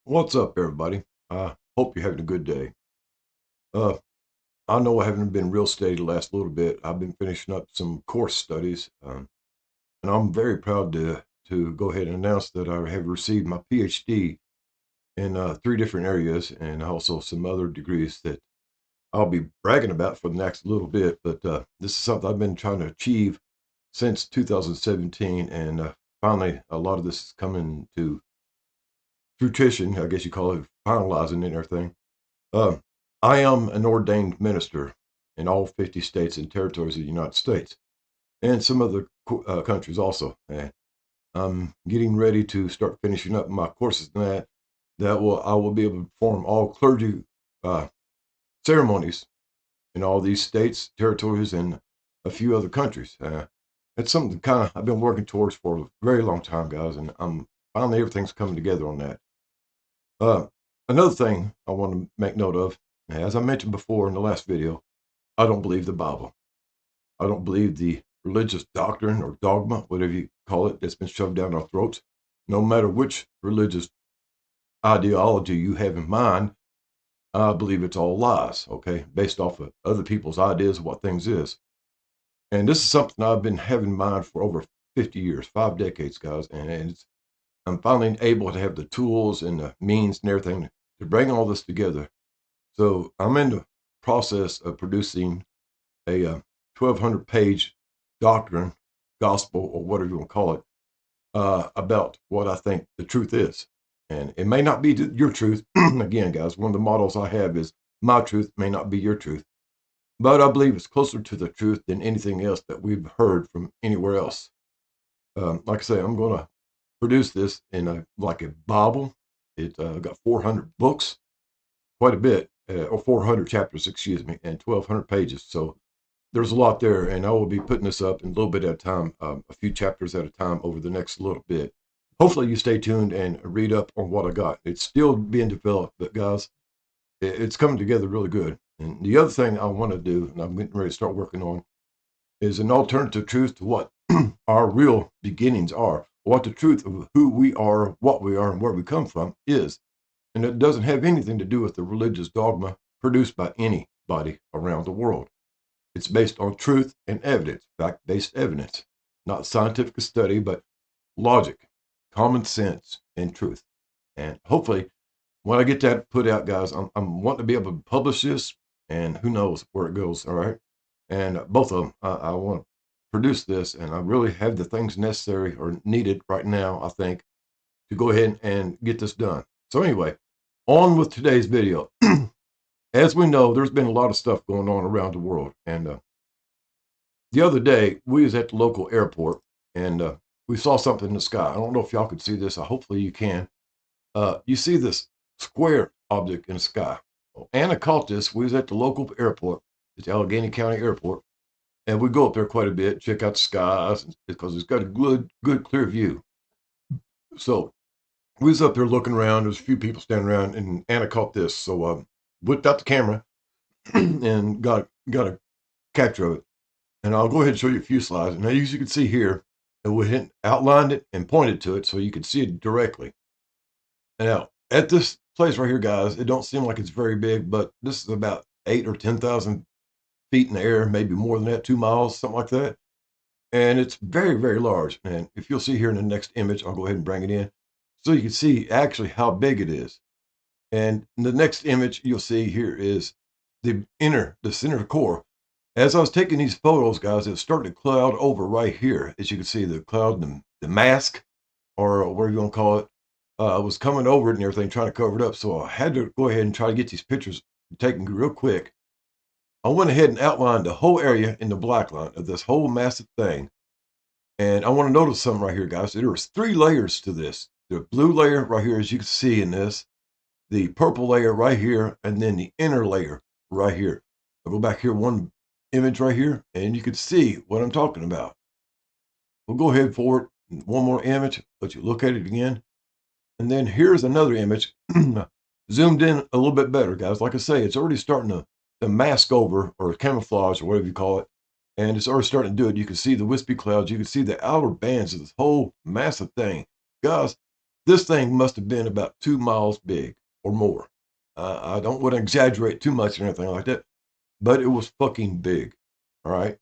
What's up, everybody? Hope you're having a good day. Uh, I know I haven't been real steady the last little bit. I've been finishing up some course studies, and I'm very proud to go ahead and announce that I have received my PhD in three different areas, and also some other degrees that I'll be bragging about for the next little bit. But this is something I've been trying to achieve since 2017, and finally, a lot of this is coming to fruition. I guess you call it finalizing and everything. Uh, I am an ordained minister in all 50 states and territories of the United States and some other countries also. And I'm getting ready to start finishing up my courses in that will I will be able to perform all clergy uh, ceremonies in all these states, territories, and a few other countries. It's something kind of I've been working towards for a very long time, guys, and I'm finally everything's coming together on that. Uh, Another thing I want to make note of, as I mentioned before in the last video, I don't believe the Bible. I don't believe the religious doctrine or dogma, whatever you call it, that's been shoved down our throats. No matter which religious ideology you have in mind, I believe it's all lies, okay, based off of other people's ideas of what things is. And this is something I've been having in mind for over 50 years, 5 decades, guys. And I'm finally able to have the tools and the means and everything to bring all this together. So I'm in the process of producing a 1,200 page doctrine, gospel, or whatever you want to call it, about what I think the truth is. And it may not be your truth. Again, guys, one of the models I have is my truth may not be your truth, but I believe it's closer to the truth than anything else that we've heard from anywhere else. Like I say, I'm going to produce this in like a Bible. It got 400 books, quite a bit, or 400 chapters, excuse me, and 1,200 pages. So there's a lot there, and I will be putting this up in a little bit at a time, a few chapters at a time over the next little bit. Hopefully, you stay tuned and read up on what I got. It's still being developed, but guys, it's coming together really good. And the other thing I want to do, and I'm getting ready to start working on, is an alternative truth to what our real beginnings are, what the truth of who we are, what we are, and where we come from is. And it doesn't have anything to do with the religious dogma produced by anybody around the world. It's based on truth and evidence, fact based evidence, not scientific study, but logic, common sense, and truth. And hopefully, when I get that put out, guys, I'm wanting to be able to publish this, and who knows where it goes. All right. And both of them, I want to produce this, and I really have the things necessary or needed right now, I think, to go ahead and get this done. So, anyway, on with today's video. As we know, there's been a lot of stuff going on around the world, and the other day we was at the local airport, and we saw something in the sky. I don't know if y'all could see this. Hopefully you can. You see this square object in the sky. Well, Anna caught this. We was at the local airport, it's Allegheny County Airport, and we go up there quite a bit, check out the skies because it's got a good clear view. So we was up there looking around. There's a few people standing around, and Anna caught this. So whipped out the camera and got a capture of it. And I'll go ahead and show you a few slides. And as you can see here, we outlined it and pointed to it so you could see it directly. Now, at this place right here, guys, it don't seem like it's very big, but this is about 8 or 10,000 feet in the air, maybe more than that, 2 miles, something like that. And it's very, very large. And if you'll see here in the next image, I'll go ahead and bring it in so you can see actually how big it is. And the next image you'll see here is the center core. As I was taking these photos, guys, it started to cloud over right here. As you can see, the cloud, the mask, or whatever you want to call it, was coming over it and everything, trying to cover it up. So I had to go ahead and try to get these pictures taken real quick. I went ahead and outlined the whole area in the black line of this whole massive thing. And I want to notice something right here, guys. There was 3 layers to this. The blue layer right here, as you can see in this, the purple layer right here, and then the inner layer right here. I'll go back here one image right here, and you can see what I'm talking about. We'll go ahead forward, one more image, let you look at it again. And then here's another image, zoomed in a little bit better, guys. Like I say, it's already starting to mask over or camouflage or whatever you call it. And it's already starting to do it. You can see the wispy clouds. You can see the outer bands of this whole massive thing. Guys, This thing must have been about 2 miles big or more. I don't want to exaggerate too much or anything like that, but it was fucking big. All right.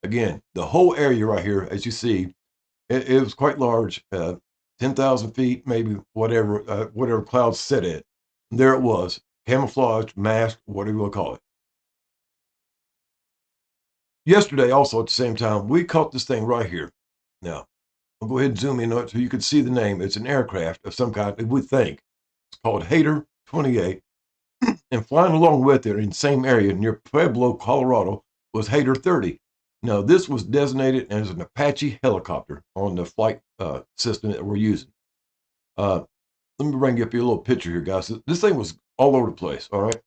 Again, the whole area right here, as you see, it was quite large, 10,000 feet, maybe whatever clouds set at. There it was, camouflaged, masked, whatever you want to call it. Yesterday, also at the same time, we caught this thing right here. Now, I'll go ahead and zoom in on it so you can see the name. It's an aircraft of some kind, we think. It's called Hater 28. And flying along with it in the same area near Pueblo, Colorado, was Hater 30. Now, this was designated as an Apache helicopter on the flight system that we're using. Let me bring you up a little picture here, guys. This thing was all over the place, all right?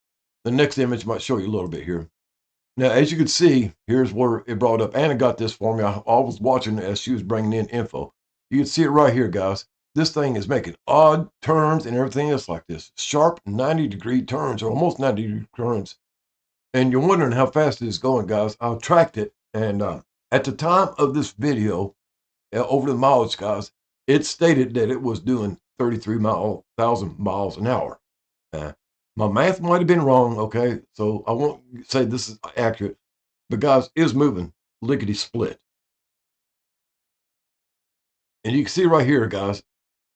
The next image might show you a little bit here. Now, as you can see, here's where it brought up. Anna got this for me. I was watching as she was bringing in info. You can see it right here, guys. This thing is making odd turns and everything else like this. Sharp 90-degree turns, or almost 90-degree turns. And you're wondering how fast it is going, guys. I tracked it. And at the time of this video, over the mileage, guys, it stated that it was doing 33,000 miles an hour. My math might have been wrong, okay? So I won't say this is accurate. But, guys, it is moving lickety split. And you can see right here, guys,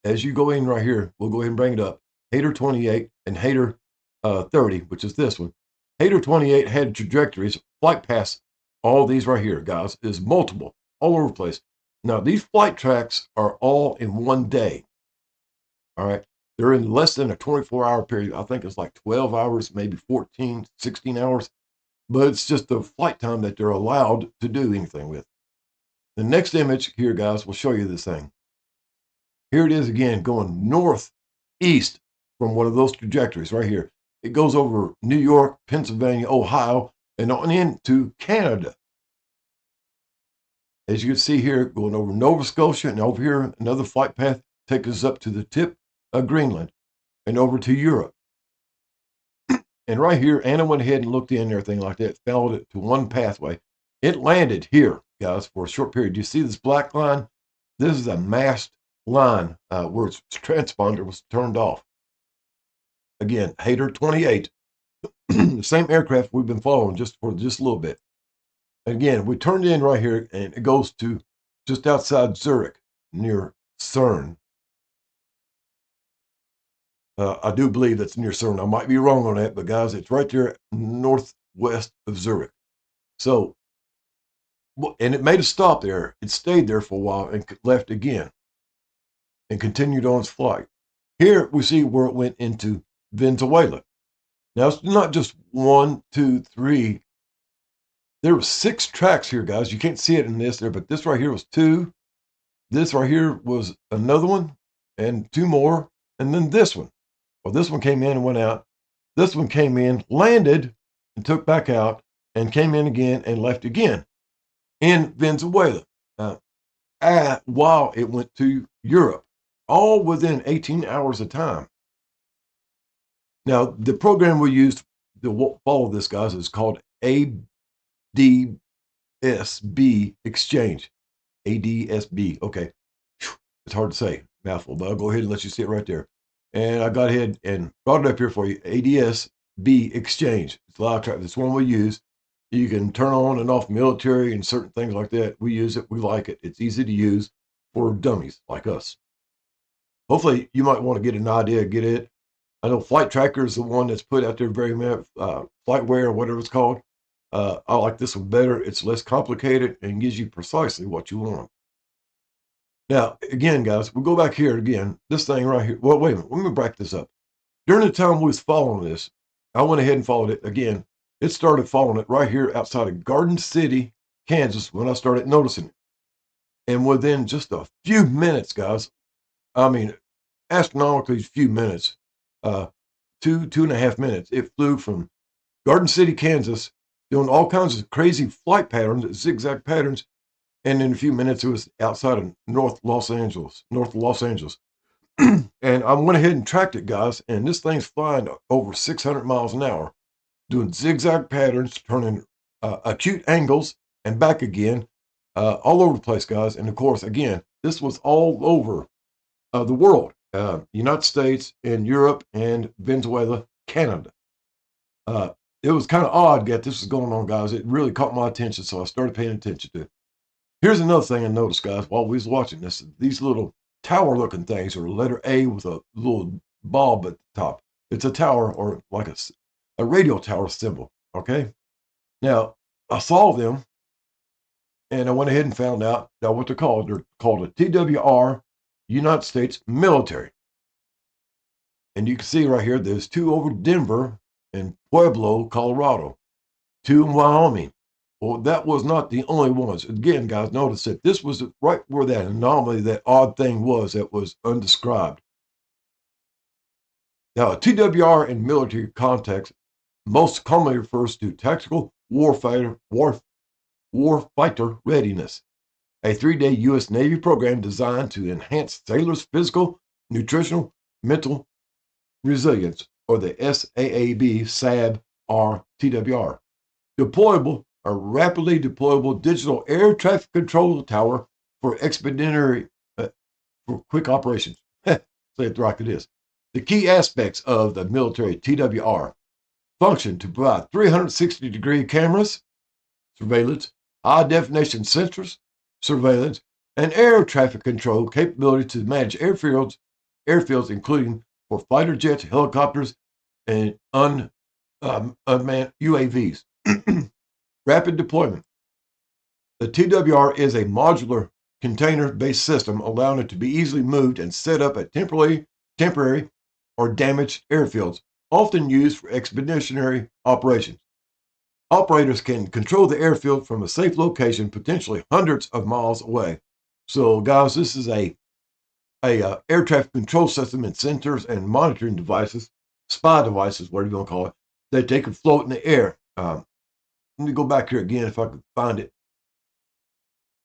as you go in right here, we'll go ahead and bring it up. Hater 28 and Hater 30, which is this one. Hater 28 had trajectories, flight paths, all these right here, guys, is multiple, all over the place. Now, these flight tracks are all in one day. All right. They're in less than a 24-hour period. I think it's like 12 hours, maybe 14, 16 hours. But it's just the flight time that they're allowed to do anything with. The next image here, guys, will show you this thing. Here it is again, going northeast from one of those trajectories right here. It goes over New York, Pennsylvania, Ohio, and on into Canada. As you can see here, going over Nova Scotia, and over here, another flight path takes us up to the tip of Greenland and over to Europe. And right here, Anna went ahead and looked in and everything like that, followed it to one pathway. It landed here, guys, for a short period. Do you see this black line? This is a masked line where its transponder was turned off. Again, Hater 28, the same aircraft we've been following just a little bit. Again, we turned in right here, and it goes to just outside Zurich, near CERN. I do believe that's near CERN. I might be wrong on that, but guys, it's right there northwest of Zurich. So, and it made a stop there. It stayed there for a while and left again and continued on its flight. Here we see where it went into Venezuela. Now, it's not just 1, 2, 3. There were 6 tracks here, guys. You can't see it in this there, but this right here was 2. This right here was another one, and 2 more, and then this one. Well, this one came in and went out. This one came in, landed, and took back out, and came in again and left again in Venezuela. While it went to Europe, all within 18 hours of time. Now, the program we used to follow this, guys, is called ADSB Exchange. ADSB. Okay. It's hard to say. Mouthful, but I'll go ahead and let you see it right there. And I got ahead and brought it up here for you. ADSB Exchange. It's a lot of traffic. It's one we use. You can turn on and off military and certain things like that. We use it. We like it. It's easy to use for dummies like us. Hopefully, you might want to get an idea, get it. I know Flight Tracker is the one that's put out there very much, FlightWare or whatever it's called. I like this one better. It's less complicated and gives you precisely what you want. Now, again, guys, we'll go back here again. This thing right here. Well, wait a minute. Let me back this up. During the time we was following this, I went ahead and followed it again. It started following it right here outside of Garden City, Kansas, when I started noticing it. And within just a few minutes, guys, I mean, astronomically few minutes, 2.5 minutes, it flew from Garden City, Kansas, doing all kinds of crazy flight patterns, zigzag patterns. And in a few minutes, it was outside of north of Los Angeles. And I went ahead and tracked it, guys. And this thing's flying over 600 miles an hour, doing zigzag patterns, turning acute angles and back again, all over the place, guys. And of course, again, this was all over the world, United States and Europe and Venezuela, Canada. It was kind of odd that this was going on, guys. It really caught my attention, so I started paying attention to it. Here's another thing I noticed, guys, while we was watching this. These little tower-looking things are letter A with a little bulb at the top. It's a tower or like a radio tower symbol, okay? Now, I saw them, and I went ahead and found out that what they're called. They're called a TWR, United States Military. And you can see right here, there's two over Denver and Pueblo, Colorado, two in Wyoming. Well, that was not the only ones. Again, guys, notice that this was right where that anomaly, that odd thing was that was undescribed. Now, a TWR in military context most commonly refers to tactical warfighter readiness, a 3-day U.S. Navy program designed to enhance sailors' physical, nutritional, mental resilience, or the SAAB SAB RTWR. Deployable, a rapidly deployable digital air traffic control tower for expeditionary, for quick operations. Say it like it is. The key aspects of the military TWR function to provide 360-degree cameras, surveillance, high-definition sensors, surveillance, and air traffic control capability to manage airfields, including for fighter jets, helicopters, and unmanned UAVs. Rapid deployment. The TWR is a modular container-based system allowing it to be easily moved and set up at temporary or damaged airfields, often used for expeditionary operations. Operators can control the airfield from a safe location, potentially hundreds of miles away. So, guys, this is a air traffic control system and sensors and monitoring devices, spy devices, whatever you want to call it, that they can float in the air. Let me go back here again if I can find it.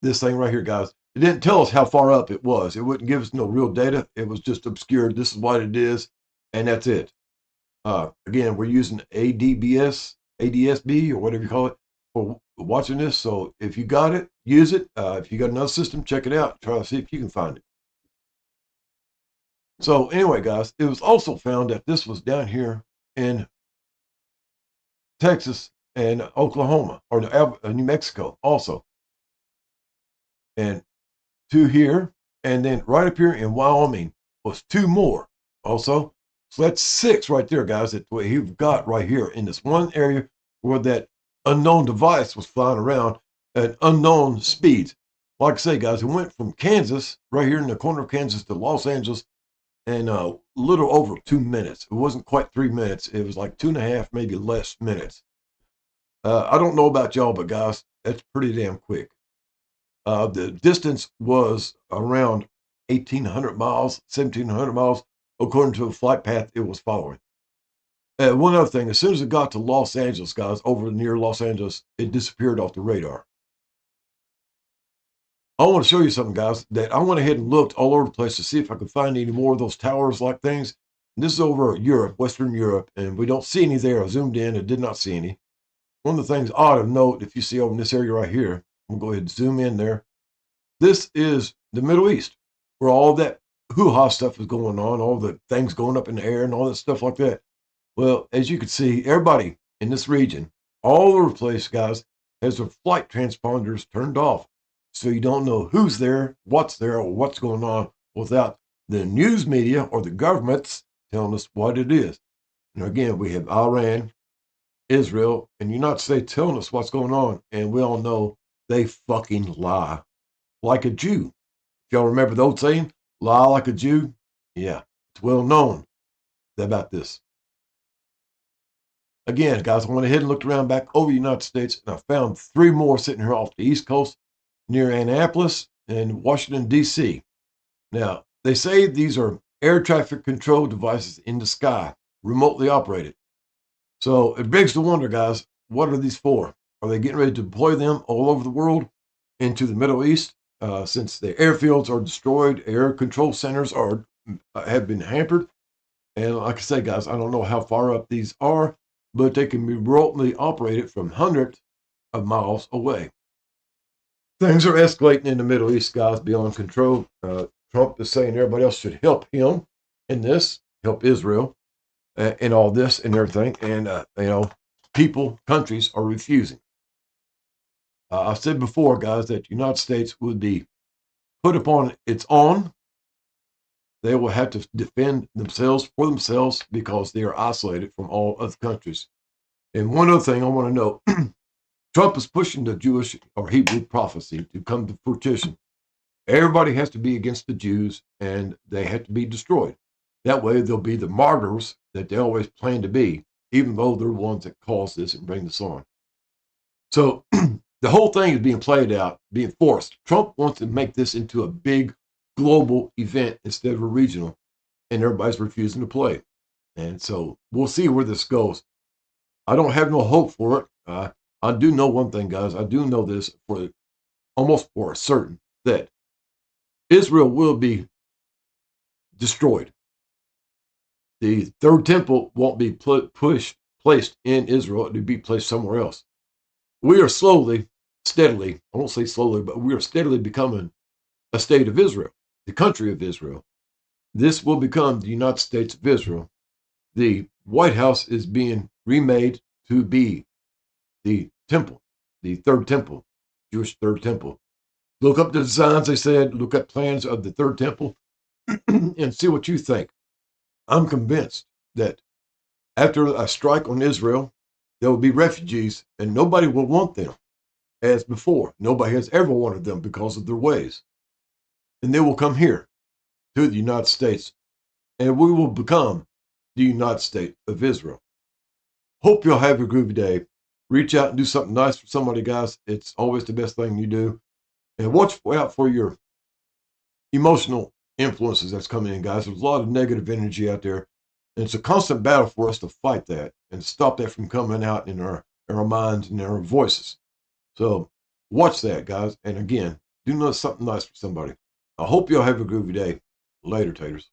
This thing right here, guys. It didn't tell us how far up it was. It wouldn't give us no real data. It was just obscured. This is what it is, and that's it. Again, we're using ADSB, or whatever you call it, for watching this. So if you got it, use it. If you got another system, check it out. Try to see if you can find it. So anyway, guys, it was also found that this was down here in Texas and Oklahoma, or New Mexico also. And two here, and then right up here in Wyoming was two more also. So that's 6 right there, guys, that you've got right here in this one area where that unknown device was flying around at unknown speeds. Like I say, guys, it went from Kansas, right here in the corner of Kansas, to Los Angeles in a little over 2 minutes. It wasn't quite 3 minutes. It was like 2.5, maybe less minutes. I don't know about y'all, but guys, that's pretty damn quick. The distance was around 1,800 miles, 1,700 miles, according to the flight path it was following. One other thing, as soon as it got to Los Angeles, guys, over near Los Angeles, it disappeared off the radar. I want to show you something, guys, that I went ahead and looked all over the place to see if I could find any more of those towers-like things. And this is over Europe, Western Europe, and we don't see any there. I zoomed in and did not see any. One of the things I ought to note, if you see over in this area right here, I'm going to go ahead and zoom in there. This is the Middle East, where all that hoo-ha stuff is going on, all the things going up in the air and all that stuff like that. Well, as you can see, everybody in this region, all over the place, guys, has their flight transponders turned off. So you don't know who's there, or what's going on without the news media or the governments telling us what it is. And again, we have Iran, Israel, and the United States telling us what's going on. And we all know they fucking lie like a Jew. If y'all remember the old saying, lie like a Jew? Yeah, it's well known about this. Again, guys, I went ahead and looked around back over the United States, and I found 3 more sitting here off the East Coast near Annapolis and Washington, D.C. Now, they say these are air traffic control devices in the sky, remotely operated. So it begs to wonder, guys, what are these for? Are they getting ready to deploy them all over the world into the Middle East? Since the airfields are destroyed, air control centers have been hampered. And like I said, guys, I don't know how far up these are, but they can be remotely operated from hundreds of miles away. Things are escalating in the Middle East, guys, beyond control. Trump is saying everybody else should help him in this, help Israel in all this and everything. And, people, countries are refusing. I've said before, guys, that the United States would be put upon its own. They will have to defend themselves for themselves because they are isolated from all other countries. And one other thing I want to know, Trump is pushing the Jewish or Hebrew prophecy to come to fruition. Everybody has to be against the Jews and they have to be destroyed. That way they'll be the martyrs that they always plan to be, even though they're the ones that caused this and bring this on. So the whole thing is being played out, being forced. Trump wants to make this into a big global event instead of a regional, and everybody's refusing to play. And so we'll see where this goes. I don't have no hope for it. I do know one thing, guys. I do know this almost for certain that Israel will be destroyed. The third temple won't be placed in Israel. It will be placed somewhere else. We are steadily, I won't say slowly, but we are steadily becoming a state of Israel, the country of Israel. This will become the United States of Israel. The White House is being remade to be the temple, the third temple, Jewish third temple. Look up the designs, they said, look at plans of the third temple and see what you think. I'm convinced that after a strike on Israel, there will be refugees and nobody will want them as before. Nobody has ever wanted them because of their ways. And they will come here to the United States and we will become the United States of Israel. Hope you'll have a groovy day. Reach out and do something nice for somebody, guys. It's always the best thing you do. And watch out for your emotional influences that's coming in, guys. There's a lot of negative energy out there. And it's a constant battle for us to fight that and stop that from coming out in our minds and our voices. So watch that, guys. And again, do something nice for somebody. I hope y'all have a groovy day. Later, taters.